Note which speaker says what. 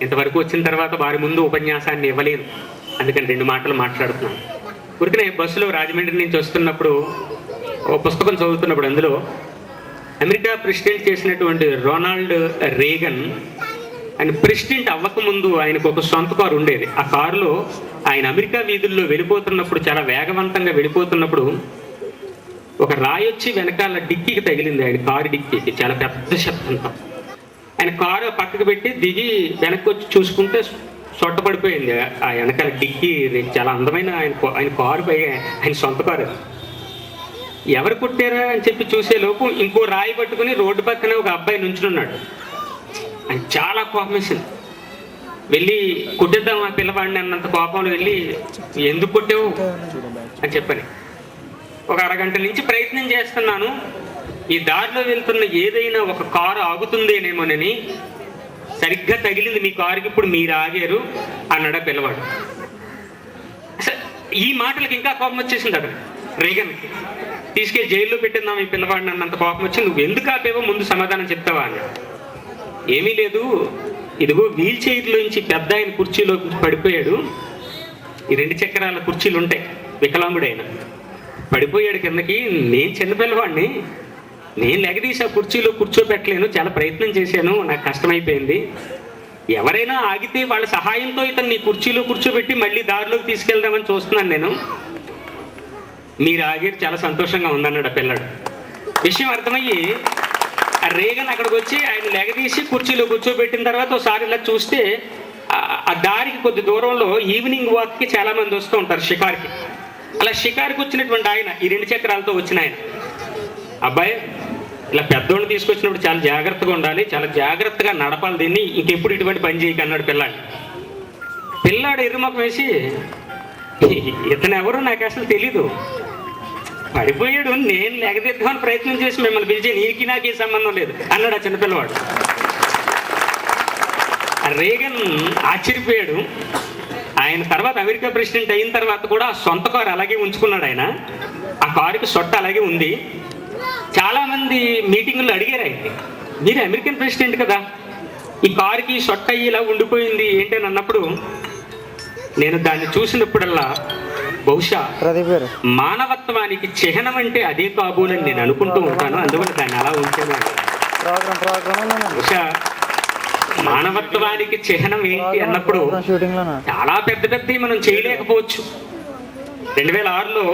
Speaker 1: ఇంతవరకు వచ్చిన తర్వాత వారి ముందు ఉపన్యాసాన్ని ఇవ్వలేను, అందుకని 2 మాటలు మాట్లాడుతున్నాను. ఊరికనే బస్సులో రాజమండ్రి నుంచి వస్తున్నప్పుడు ఓ పుస్తకం చదువుతున్నప్పుడు అందులో అమెరికా ప్రెసిడెంట్ చేసినటువంటి రొనాల్డ్ రేగన్ ఆయన ప్రెసిడెంట్ అవ్వకముందు ఆయనకు ఒక సొంత కారు ఉండేది. ఆ కారులో ఆయన అమెరికా వీధుల్లో వెళ్ళిపోతున్నప్పుడు, చాలా వేగవంతంగా వెళ్ళిపోతున్నప్పుడు ఒక రాయి వచ్చి వెనకాల డిక్కీకి తగిలింది, ఆయన కారు డిక్కీకి, చాలా పెద్ద శబ్దంతో. ఆయన కారు పక్కకు పెట్టి దిగి వెనక్కి వచ్చి చూసుకుంటే సొట్టపడిపోయింది ఆ వెనకాల డిక్కీ. చాలా అందమైన ఆయన కారు, పై ఆయన సొంత కారు. ఎవరు కొట్టారా అని చెప్పి చూసే లోపు ఇంకో రాయి పట్టుకుని రోడ్డు పక్కనే ఒక అబ్బాయి నుంచున్నాడు. ఆయన చాలా కోపం వేసింది. వెళ్ళి కొట్టేద్దాం ఆ పిల్లవాడిని అన్నంత కోపంలో వెళ్ళి, ఎందుకు కొట్టావు అని చెప్పని, ఒక అరగంట నుంచి ప్రయత్నం చేస్తున్నాను, ఈ దారిలో వెళ్తున్న ఏదైనా ఒక కారు ఆగుతుందేనేమోనని, సరిగ్గా తగిలింది మీ కారుకి, ఇప్పుడు మీరు ఆగారు అన్నాడు పిల్లవాడు. ఈ మాటలకి ఇంకా కోపం వచ్చేసింది అక్కడ రేగన్కి. తీసుకెళ్ళి జైల్లో పెట్టిందాం ఈ పిల్లవాడిని అన్నంత కోపం వచ్చి, నువ్వు ఎందుకు ఆపేవో ముందు సమాధానం చెప్తావా అని. ఏమీ లేదు, ఇదిగో వీల్ చైర్లోంచి పెద్ద ఆయన కుర్చీలో పడిపోయాడు, ఈ 2 చక్రాల కుర్చీలు ఉంటాయి, వికలాంగుడైన పడిపోయాడు కిందకి, నేను చిన్నపిల్లవాడిని, నేను లెగదీసి ఆ కుర్చీలో కూర్చోబెట్టలేను, చాలా ప్రయత్నం చేశాను, నాకు కష్టమైపోయింది, ఎవరైనా ఆగితే వాళ్ళ సహాయంతో ఇతను నీ కుర్చీలో కూర్చోబెట్టి మళ్ళీ దారిలోకి తీసుకెళ్దామని చూస్తున్నాను నేను, మీరు ఆగి చాలా సంతోషంగా ఉందన్నాడు ఆ పిల్లాడు. విషయం అర్థమయ్యి ఆ రేగన్ అక్కడికి వచ్చి ఆయన లెగదీసి కుర్చీలో కూర్చోబెట్టిన తర్వాత ఒకసారి ఇలా చూస్తే ఆ దారికి కొద్ది దూరంలో ఈవినింగ్ వాక్కి చాలా మంది వస్తూ ఉంటారు షికార్కి. అలా షికార్కి వచ్చినటువంటి ఆయన, ఈ 2 చక్రాలతో వచ్చిన ఆయన, అబ్బాయి ఇలా పెద్దోడిని తీసుకొచ్చినప్పుడు చాలా జాగ్రత్తగా ఉండాలి, చాలా జాగ్రత్తగా నడపాలి, దీన్ని ఇంకెప్పుడు ఇటువంటి పని చేయక అన్నాడు పిల్లాడు. పిల్లాడు ఎర్రముఖం వేసి, ఇతను ఎవరు నాకు అసలు తెలీదు, పడిపోయాడు, నేను లెగదిద్దామని ప్రయత్నం చేసి మిమ్మల్ని పిలిచి నీకు నాకు ఏ సంబంధం లేదు అన్నాడు ఆ చిన్నపిల్లవాడు. రేగన్ ఆశ్చర్యపోయాడు. ఆయన తర్వాత అమెరికా ప్రెసిడెంట్ అయిన తర్వాత కూడా సొంత కారు అలాగే ఉంచుకున్నాడు ఆయన, ఆ కారుకి సొట్ట అలాగే ఉంది. చాలామంది మీటింగుల్లో అడిగారు ఆయన్ని, మీరు అమెరికన్ ప్రెసిడెంట్ కదా, ఈ కారుకి సొట్ట అయ్యి ఇలా ఉండిపోయింది ఏంటని అన్నప్పుడు, నేను దాన్ని చూసినప్పుడల్లా బహుశా మానవత్వానికి చిహ్నం అంటే అదే కాబోలని నేను అనుకుంటూ ఉంటాను, అందువల్ల దాన్ని అలా ఉంచాను. బహుశా మానవత్వానికి చిహ్నం ఏంటి అన్నప్పుడు చాలా పెద్ద పెద్దవి మనం చేయలేకపోవచ్చు. 2006లో